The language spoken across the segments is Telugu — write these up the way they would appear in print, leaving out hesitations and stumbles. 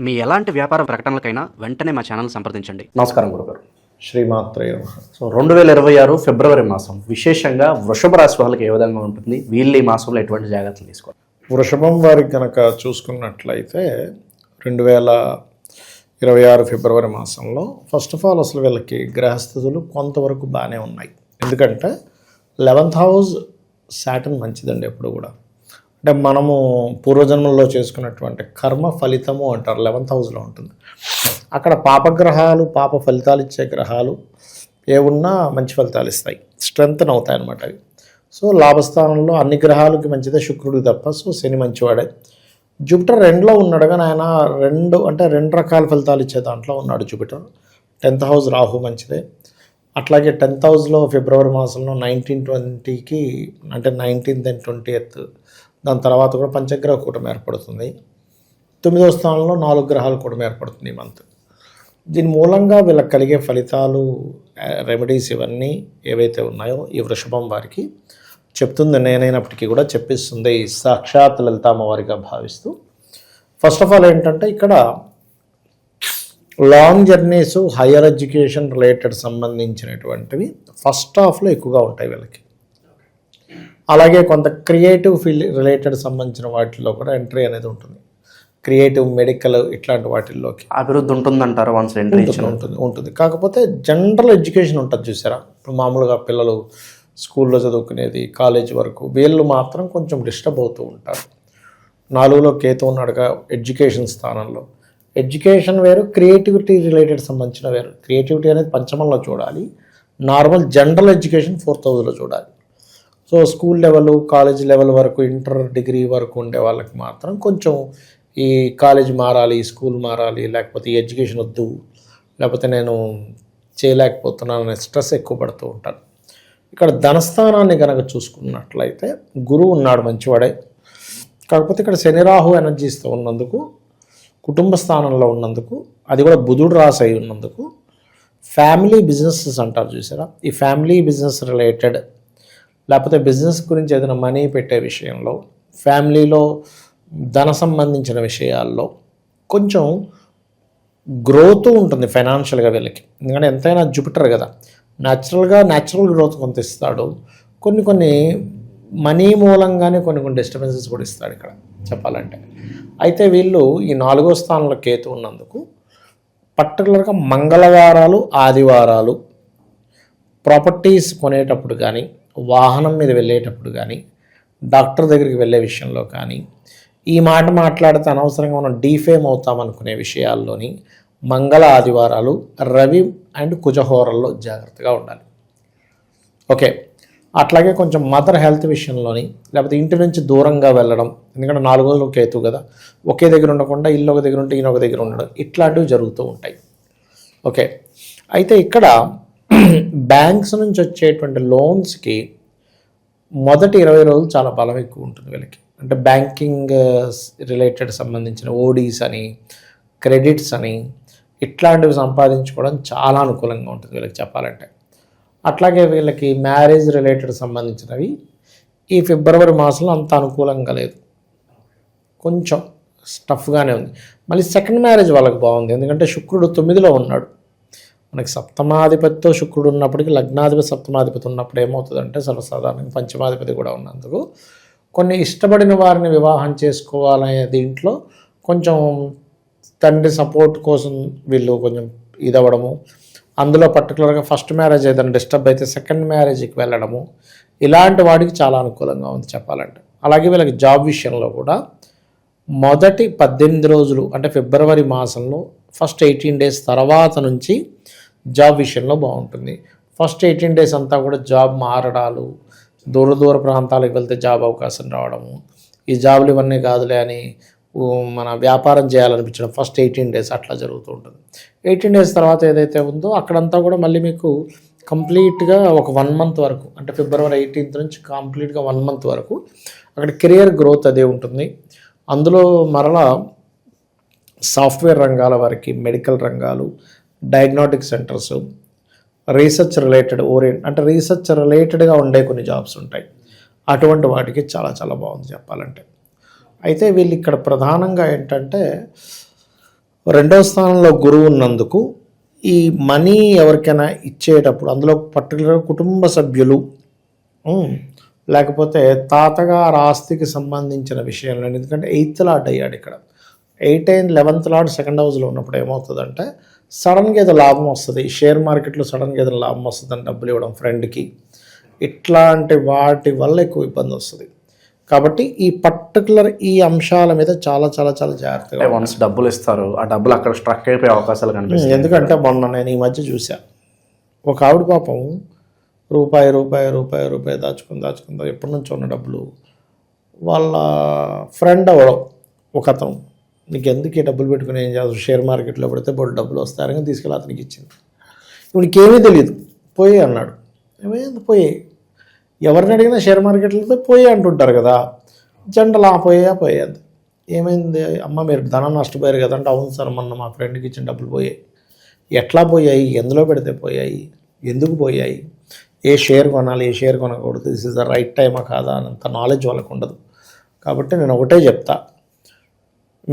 మీ ఎలాంటి వ్యాపార ప్రకటనలకైనా వెంటనే మా ఛానల్ సంప్రదించండి. నమస్కారం గురుగారు. శ్రీమాత్రే నమః. 2026 ఫిబ్రవరి మాసం విశేషంగా వృషభ రాశి వాళ్ళకి ఏ విధంగా ఉంటుంది, వీళ్ళు ఈ మాసంలో ఎటువంటి జాగ్రత్తలు తీసుకోవాలి? వృషభం వారికి కనుక చూసుకున్నట్లయితే 2026 ఫిబ్రవరి మాసంలో ఫస్ట్ ఆఫ్ ఆల్ అసలు వీళ్ళకి గ్రహస్థితులు కొంతవరకు బాగానే ఉన్నాయి. ఎందుకంటే 11th హౌస్ సాటర్న్ మంచిదండి ఎప్పుడు కూడా. అంటే మనము పూర్వజన్మల్లో చేసుకున్నటువంటి కర్మ ఫలితము అంటారు, 11th హౌస్లో ఉంటుంది. అక్కడ పాపగ్రహాలు, పాప ఫలితాలు ఇచ్చే గ్రహాలు ఏమున్నా మంచి ఫలితాలు ఇస్తాయి, స్ట్రెంగ్తన్ అవుతాయి అన్నమాట అవి. సో లాభస్థానంలో అన్ని గ్రహాలకి మంచిదే, శుక్రుడికి తప్ప. సో శని మంచివాడే. జూపిటర్ 2లో ఉన్నాడు, కానీ ఆయన రెండు రకాల ఫలితాలు ఇచ్చే దాంట్లో ఉన్నాడు జూపిటర్. 10th హౌస్ రాహు మంచిదే. అట్లాగే 10th హౌస్లో ఫిబ్రవరి మాసంలో 19-20కి అంటే 19th and 20th దాని తర్వాత కూడా పంచగ్రహ కూటమి ఏర్పడుతుంది. 9వ స్థానంలో 4 గ్రహాల కూటమి ఏర్పడుతుంది ఈ మంత్. దీని మూలంగా వీళ్ళకి కలిగే ఫలితాలు, రెమెడీస్ ఇవన్నీ ఏవైతే ఉన్నాయో ఈ వృషభం వారికి చెప్తుంది. నేనైనప్పటికీ కూడా చెప్పిస్తుంది సాక్షాత్ లలితామ్మవారిగా భావిస్తూ. ఫస్ట్ ఆఫ్ ఆల్ ఏంటంటే ఇక్కడ long journeys, higher education related సంబంధించినటువంటివి ఫస్ట్ హాఫ్లో ఎక్కువగా ఉంటాయి వీళ్ళకి. అలాగే కొంత క్రియేటివ్ ఫీల్డ్ రిలేటెడ్ సంబంధించిన వాటిల్లో కూడా ఎంట్రీ అనేది ఉంటుంది. క్రియేటివ్, మెడికల్ ఇట్లాంటి వాటిల్లోకి అభివృద్ధి ఉంటుందంటారు వన్స్ ఎంట్రీ ఉంటుంది. కాకపోతే జనరల్ ఎడ్యుకేషన్ ఉంటుంది చూసారా, ఇప్పుడు మామూలుగా పిల్లలు స్కూల్లో చదువుకునేది కాలేజ్ వరకు, వీళ్ళు మాత్రం కొంచెం డిస్టర్బ్ అవుతూ ఉంటారు. 4లో కేతు ఉన్నాడుగా ఎడ్యుకేషన్ స్థానంలో. ఎడ్యుకేషన్ వేరు, క్రియేటివిటీ రిలేటెడ్ సంబంధించిన వేరు. క్రియేటివిటీ అనేది పంచమంలో చూడాలి, నార్మల్ జనరల్ ఎడ్యుకేషన్ 4th హౌస్లో చూడాలి. So school level, college level వరకు, ఇంటర్ డిగ్రీ వరకు ఉండే వాళ్ళకి మాత్రం కొంచెం ఈ కాలేజ్ మారాలి, స్కూల్ మారాలి, లేకపోతే ఈ ఎడ్యుకేషన్ వద్దు, లేకపోతే నేను చేయలేకపోతున్నాను అనే స్ట్రెస్ ఎక్కువ పడుతూ ఉంటాను. ఇక్కడ ధనస్థానాన్ని కనుక చూసుకున్నట్లయితే గురువు ఉన్నాడు, మంచివాడే. కాకపోతే ఇక్కడ శని రాహు ఎనర్జీస్తో ఉన్నందుకు, కుటుంబ స్థానంలో ఉన్నందుకు, అది కూడా బుధుడు రాశి అయి ఉన్నందుకు, ఫ్యామిలీ బిజినెసెస్ అంటారు చూసారా, ఈ ఫ్యామిలీ బిజినెస్ రిలేటెడ్ లేకపోతే బిజినెస్ గురించి ఏదైనా మనీ పెట్టే విషయంలో, ఫ్యామిలీలో ధన సంబంధించిన విషయాల్లో కొంచెం గ్రోత్ ఉంటుంది ఫైనాన్షియల్గా వీళ్ళకి. ఎందుకంటే ఎంతైనా జూపిటర్ కదా, న్యాచురల్ గ్రోత్ కొంత ఇస్తాడు. కొన్ని మనీ మూలంగానే కొన్ని డిస్టర్బెన్సెస్ కూడా ఇస్తాడు ఇక్కడ చెప్పాలంటే. అయితే వీళ్ళు ఈ 4వ స్థానంలో కేతు ఉన్నందుకు పర్టికులర్గా మంగళవారాలు, ఆదివారాలు ప్రాపర్టీస్ కొనేటప్పుడు కానీ, వాహనం మీద వెళ్ళేటప్పుడు కానీ, డాక్టర్ దగ్గరికి వెళ్ళే విషయంలో కానీ, ఈ మాట మాట్లాడితే అనవసరంగా మనం డీఫేమ్ అవుతామనుకునే విషయాల్లోని మంగళ, ఆదివారాలు, రవి అండ్ కుజహోరల్లో జాగ్రత్తగా ఉండాలి. ఓకే. అట్లాగే కొంచెం మదర్ హెల్త్ విషయంలోని, లేకపోతే ఇంటి నుంచి దూరంగా వెళ్ళడం, ఎందుకంటే 4లో కేతు కదా, ఒకే దగ్గర ఉండకుండా ఇల్లు ఒక దగ్గర ఉంటే ఈయన ఒక దగ్గర ఉండడం, ఇట్లాంటివి జరుగుతూ ఉంటాయి. ఓకే. అయితే ఇక్కడ బ్యాంక్స్ నుంచి వచ్చేటువంటి లోన్స్కి మొదటి 20 రోజులు చాలా బలం ఎక్కువ ఉంటుంది వీళ్ళకి. అంటే బ్యాంకింగ్ రిలేటెడ్ సంబంధించిన ఓడీస్ అని, క్రెడిట్స్ అని, ఇట్లాంటివి సంపాదించుకోవడం చాలా అనుకూలంగా ఉంటుంది వీళ్ళకి చెప్పాలంటే. అట్లాగే వీళ్ళకి మ్యారేజ్ రిలేటెడ్ సంబంధించినవి ఈ ఫిబ్రవరి మాసంలో అంత అనుకూలంగా లేదు, కొంచెం స్టఫ్గానే ఉంది. మళ్ళీ సెకండ్ మ్యారేజ్ వాళ్ళకి బాగుంది, ఎందుకంటే శుక్రుడు 9లో ఉన్నాడు. మనకి సప్తమాధిపతితో శుక్రుడు ఉన్నప్పటికీ లగ్నాధిపతి, సప్తమాధిపతి ఉన్నప్పుడు ఏమవుతుందంటే సర్వసాధారణంగా పంచమాధిపతి కూడా ఉన్నందుకు కొన్ని ఇష్టపడిన వారిని వివాహం చేసుకోవాలనే దీంట్లో కొంచెం తండ్రి సపోర్ట్ కోసం వీళ్ళు కొంచెం ఇదవ్వడము, అందులో పర్టికులర్గా ఫస్ట్ మ్యారేజ్ ఏదైనా డిస్టర్బ్ అయితే సెకండ్ మ్యారేజ్కి వెళ్ళడము, ఇలాంటి వాడికి చాలా అనుకూలంగా ఉంది చెప్పాలంటే. అలాగే వీళ్ళకి జాబ్ విషయంలో కూడా మొదటి 18 రోజులు అంటే ఫిబ్రవరి మాసంలో ఫస్ట్ 18 days తర్వాత నుంచి జాబ్ విషయంలో బాగుంటుంది. ఫస్ట్ 18 days అంతా కూడా జాబ్ మారడాలు, దూర ప్రాంతాలకు వెళ్తే జాబ్ అవకాశం రావడము, ఈ జాబులు ఇవన్నీ కాదులే అని మన వ్యాపారం చేయాలనిపించడం ఫస్ట్ 18 days అట్లా జరుగుతూ ఉంటుంది. 18 days తర్వాత ఏదైతే ఉందో అక్కడంతా కూడా మళ్ళీ మీకు కంప్లీట్గా ఒక 1 month వరకు, అంటే ఫిబ్రవరి 18th నుంచి కంప్లీట్గా 1 month వరకు అక్కడ కెరియర్ గ్రోత్ అదే ఉంటుంది. అందులో మరలా సాఫ్ట్వేర్ రంగాల వారికి, మెడికల్ రంగాలు, డయాగ్నోటిక్ సెంటర్స్, రీసెర్చ్ రిలేటెడ్ అంటే రీసెర్చ్ రిలేటెడ్గా ఉండే కొన్ని జాబ్స్ ఉంటాయి, అటువంటి వాటికి చాలా చాలా బాగుంది చెప్పాలంటే. అయితే వీళ్ళు ఇక్కడ ప్రధానంగా ఏంటంటే రెండవ స్థానంలో గురువు ఉన్నందుకు ఈ మనీ ఎవరికైనా ఇచ్చేటప్పుడు అందులో పర్టికులర్గా కుటుంబ సభ్యులు లేకపోతే తాతగారు ఆస్తికి సంబంధించిన విషయంలో, ఎందుకంటే 8th లార్డ్ అయ్యాడు ఇక్కడ. 8 అండ్ 11th లార్డ్ సెకండ్ హౌస్లో ఉన్నప్పుడు ఏమవుతుందంటే సడన్గా ఏదో లాభం వస్తుంది, షేర్ మార్కెట్లో సడన్గా ఏదో లాభం వస్తుందని డబ్బులు ఇవ్వడం ఫ్రెండ్కి, ఇట్లాంటి వాటి వల్ల ఎక్కువ ఇబ్బంది వస్తుంది. కాబట్టి ఈ పర్టికులర్ ఈ అంశాల మీద చాలా చాలా చాలా జాగ్రత్తగా వన్స్ డబ్బులు ఇస్తారు, ఆ డబ్బులు అక్కడ స్ట్రక్ అయిపోయే అవకాశాలు కనిపిస్తాయి. ఎందుకంటే మొన్న నేను ఈ మధ్య చూసా, ఒక ఆవిడ పాపం రూపాయి రూపాయి రూపాయి రూపాయి దాచుకుందా ఎప్పటి నుంచో ఉన్న డబ్బులు వాళ్ళ ఫ్రెండ్ అవ్వడం ఒక అతను, నీకు ఎందుకు ఈ డబ్బులు పెట్టుకుని ఏం చేస్తావు, షేర్ మార్కెట్లో పెడితే బోల్డ్ డబ్బులు వస్తారని తీసుకెళ్ళి అతనికి ఇచ్చింది. ఇప్పుడు ఏమీ తెలియదు, పోయి అన్నాడు. ఏమైంది పోయి, ఎవరిని అడిగినా షేర్ మార్కెట్లో పోయి అంటుంటారు కదా, జనరల్ పోయేది. ఏమైంది అమ్మ మీరు ధనం నష్టపోయారు కదా అంటే, అవును సార్ మొన్న మా ఫ్రెండ్కి ఇచ్చిన డబ్బులు పోయాయి. ఎట్లా పోయాయి, ఎందులో పెడితే పోయాయి, ఎందుకు పోయాయి, ఏ షేర్ కొనాలి ఏ షేర్ కొనకూడదు, దిస్ ఇస్ ద రైట్ టైమా కాదా అనంత నాలెడ్జ్ వాళ్ళకు ఉండదు. కాబట్టి నేను ఒకటే చెప్తా,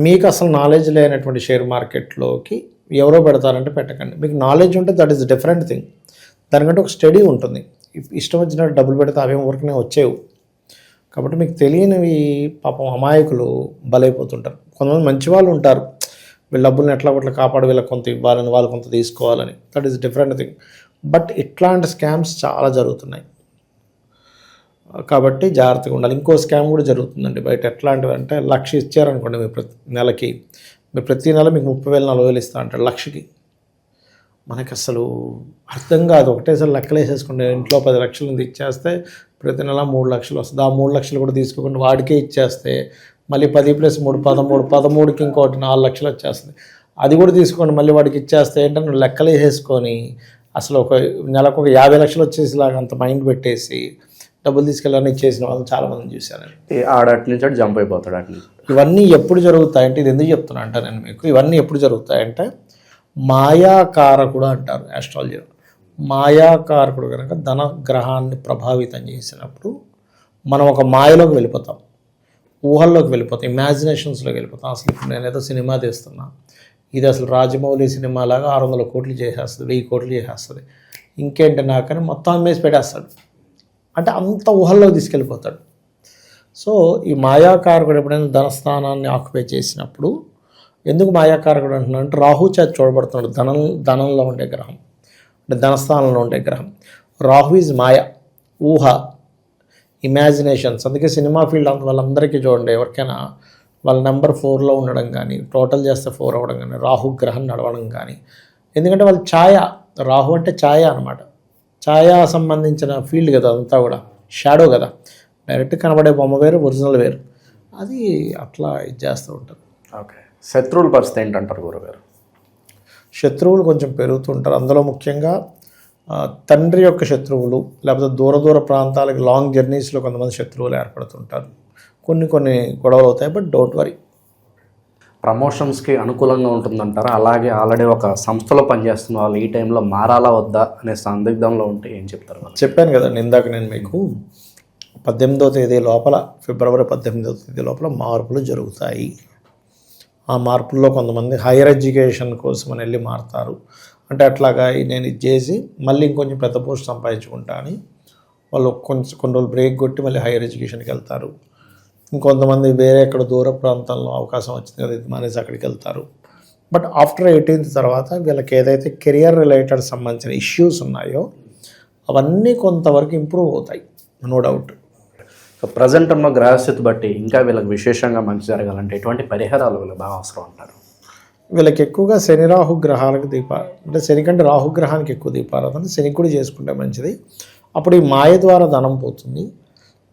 మీకు అసలు నాలెడ్జ్ లేనటువంటి షేర్ మార్కెట్లోకి ఎవరో పెడతారంటే పెట్టకండి. మీకు నాలెడ్జ్ ఉంటే దట్ ఈస్ డిఫరెంట్ థింగ్, దానికంటే ఒక స్టడీ ఉంటుంది. ఇష్టం వచ్చినట్టు డబ్బులు పెడితే అవేం ఊరికనే వచ్చేవు. కాబట్టి మీకు తెలియనివి పాపం అమాయకులు బలైపోతుంటారు. కొంతమంది మంచి వాళ్ళు ఉంటారు, వీళ్ళ డబ్బులను ఎట్లా ఒకట్లా కాపాడు, వీళ్ళకి కొంత ఇవ్వాలని వాళ్ళు కొంత తీసుకోవాలని, that is different thing. But ఇట్లాంటి స్కామ్స్ చాలా జరుగుతున్నాయి కాబట్టి జాగ్రత్తగా ఉండాలి. ఇంకో స్కామ్ కూడా జరుగుతుందండి బయట. ఎట్లాంటివి అంటే 1,00,000 ఇచ్చారనుకోండి మీరు ప్రతి నెలకి, మీరు ప్రతి నెల మీకు 30,000 40,000 ఇస్తా అంటారు 1,00,000కి. మనకి అసలు అర్థం కాదు. ఒకటేసారి లెక్కలు వేసేసుకుంటే ఇంట్లో 10 లక్షలు ఇచ్చేస్తే ప్రతి నెల 3 లక్షలు వస్తుంది. ఆ 3 లక్షలు కూడా తీసుకోకుండా వాడికే ఇచ్చేస్తే మళ్ళీ 10 + 3 13కి ఇంకోటి 4 లక్షలు వచ్చేస్తుంది. అది కూడా తీసుకోండి మళ్ళీ వాడికి ఇచ్చేస్తే ఏంటంటే లెక్కలు వేసేసుకొని అసలు ఒక నెలకు ఒక 50 లక్షలు వచ్చేసేలాగా అంత మైండ్ పెట్టేసి డబ్బులు తీసుకెళ్ళాలని ఇచ్చేసిన వాళ్ళని చాలామంది చూశానండి. ఆడటి నుంచి అటు జంప్ అయిపోతాడు. అట్లా ఇవన్నీ ఎప్పుడు జరుగుతాయంటే, ఇది ఎందుకు చెప్తున్నా అంటే నేను మీకు, ఇవన్నీ ఎప్పుడు జరుగుతాయంటే మాయాకారకుడు అంటారు ఆస్ట్రాలజీలో. మాయాకారకుడు కనుక ధన గ్రహాన్ని ప్రభావితం చేసినప్పుడు మనం ఒక మాయలోకి వెళ్ళిపోతాం, ఊహల్లోకి వెళ్ళిపోతాం, ఇమాజినేషన్స్లోకి వెళ్ళిపోతాం. అసలు ఇప్పుడు నేను ఏదో సినిమా తీస్తున్నా, ఇది అసలు రాజమౌళి సినిమా లాగా 600 కోట్లు చేసేస్తుంది, 1000 కోట్లు చేసేస్తుంది, ఇంకేంటి నాకని మొత్తం అమ్మేసి పెట్టేస్తాడు. అంటే అంత ఊహల్లోకి తీసుకెళ్ళిపోతాడు. సో ఈ మాయాకారకుడు ఎప్పుడైనా ధనస్థానాన్ని ఆక్యుపై చేసినప్పుడు, ఎందుకు మాయాకారకుడు అంటున్నాడు అంటే రాహు చేత చూడబడుతున్నాడు. ధనంలో ఉండే గ్రహం అంటే ధనస్థానంలో ఉండే గ్రహం. రాహు ఈజ్ మాయ, ఊహ, ఇమాజినేషన్స్. అందుకే సినిమా ఫీల్డ్ వాళ్ళందరికీ చూడండి, ఎవరికైనా వాళ్ళ నెంబర్ 4లో ఉండడం కానీ, టోటల్ చేస్తే 4 అవ్వడం కానీ, రాహు గ్రహం నడవడం కానీ, ఎందుకంటే వాళ్ళు ఛాయ, రాహు అంటే ఛాయ అనమాట. ఛాయా సంబంధించిన ఫీల్డ్ కదా అదంతా కూడా, షాడో కదా, డైరెక్ట్ కనబడే బొమ్మ వేరు, ఒరిజినల్ వేరు. అది అట్లా ఇది చేస్తూ ఉంటారు. ఓకే, శత్రువుల పరిస్థితి ఏంటంటారు గురుగారు? శత్రువులు కొంచెం పెరుగుతుంటారు. అందులో ముఖ్యంగా తండ్రి యొక్క శత్రువులు, లేకపోతే దూర ప్రాంతాలకు లాంగ్ జర్నీస్లో కొంతమంది శత్రువులు ఏర్పడుతుంటారు. కొన్ని గొడవలు అవుతాయి, బట్ డోంట్ వరీ. ప్రమోషన్స్కి అనుకూలంగా ఉంటుందంటారా? అలాగే ఆల్రెడీ ఒక సంస్థలో పనిచేస్తున్న వాళ్ళు ఈ టైంలో మారాలా వద్దా అనే సందిగ్ధంలో ఉంటే ఏం చెప్తారు? చెప్పాను కదండి ఇందాక నేను మీకు, 18వ తేదీ లోపల, ఫిబ్రవరి 18వ తేదీ లోపల మార్పులు జరుగుతాయి. ఆ మార్పుల్లో కొంతమంది హైయర్ ఎడ్యుకేషన్ కోసం అని వెళ్ళి మారుతారు. అంటే అట్లాగా నేను ఇది చేసి మళ్ళీ ఇంకొంచెం పెద్ద పోస్ట్ సంపాదించుకుంటా అని వాళ్ళు కొన్ని రోజులు బ్రేక్ కొట్టి మళ్ళీ హైయర్ ఎడ్యుకేషన్కి వెళ్తారు. ఇంకొంతమంది వేరే ఎక్కడ దూర ప్రాంతాల్లో అవకాశం వచ్చింది కదా ఇది మానేసి అక్కడికి వెళ్తారు. బట్ ఆఫ్టర్ 18th తర్వాత వీళ్ళకి ఏదైతే కెరియర్ రిలేటెడ్ సంబంధించిన ఇష్యూస్ ఉన్నాయో అవన్నీ కొంతవరకు ఇంప్రూవ్ అవుతాయి, నో డౌట్. ప్రజెంట్ ఉన్న గ్రహస్థితి బట్టి ఇంకా వీళ్ళకి విశేషంగా మంచి జరగాలంటే ఎటువంటి పరిహారాలు వీళ్ళకి బాగా అవసరం అంటారు? వీళ్ళకి ఎక్కువగా శని రాహు గ్రహాలకు అంటే శని కంటే రాహు గ్రహానికి ఎక్కువ దీపారాధన శని కూడా చేసుకుంటే మంచిది. అప్పుడు ఈ మాయ ద్వారా ధనం పోతుంది.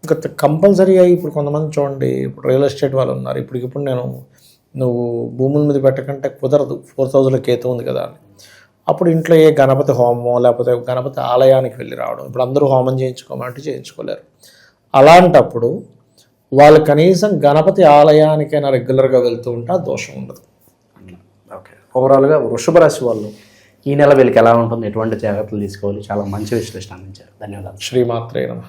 ఇంకా కంపల్సరీగా ఇప్పుడు కొంతమంది చూడండి, ఇప్పుడు రియల్ ఎస్టేట్ వాళ్ళు ఉన్నారు, ఇప్పటికిప్పుడు నువ్వు భూముల మీద పెట్టకంటే కుదరదు, 4000 కేతు ఉంది కదా అని. అప్పుడు ఇంట్లో ఏ గణపతి హోమం లేకపోతే గణపతి ఆలయానికి వెళ్ళి రావడం. ఇప్పుడు అందరూ హోమం చేయించుకోమంటే చేయించుకోలేరు. అలాంటప్పుడు వాళ్ళు కనీసం గణపతి ఆలయానికైనా రెగ్యులర్గా వెళ్తూ ఉంటే ఆ దోషం ఉండదు. ఓకే, ఓవరాల్గా వృషభ రాశి వాళ్ళు ఈ నెల వీళ్ళకి ఎలా ఉంటుంది, ఎటువంటి జాగ్రత్తలు తీసుకోవాలి, చాలా మంచి విశ్లేషణ అందించారు. ధన్యవాదాలు. శ్రీమాత్రే నమః.